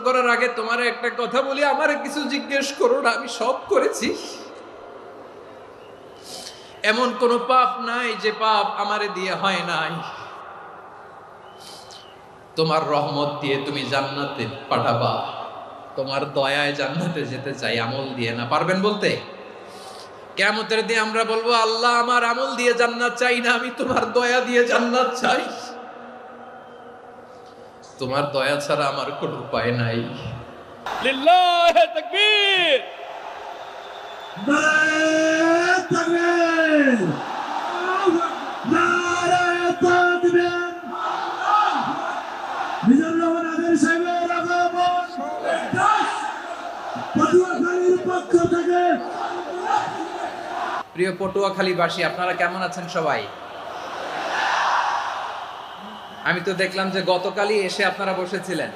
করার আগে তোমার একটা কথা বলি, আমারে কিছু জিজ্ঞেস করো না, আমি সব করেছি। এমন কোন পাপ নাই যে পাপ আমারে দিয়ে হয় নাই। তোমার রহমত দিয়ে তুমি জান্নাতে পাঠাবা, তোমার দয়ায় জান্নাতে যেতে চাই, আমল দিয়ে না। পারবেন বলতে? কিয়ামতের দিন আমরা বলবো, আল্লাহ আমার আমল দিয়ে জান্নাত চাই না, আমি তোমার দয়া দিয়ে জান্নাত চাই। তোমার দয়া ছাড়া আমার কোনো উপায় নাই। লিল্লাহি তাকবীর। নারায়ে তাকবীর, নারায়ে তাকবীর। মিজানুর রহমান আদের সাহেবের আগমন পটুয়াখালীর পক্ষ থেকে। প্রিয় পটুয়াখালীবাসী, আপনারা কেমন আছেন সবাই? আমি তো দেখলাম যে গতকালই এসে আপনারা বসেছিলেন।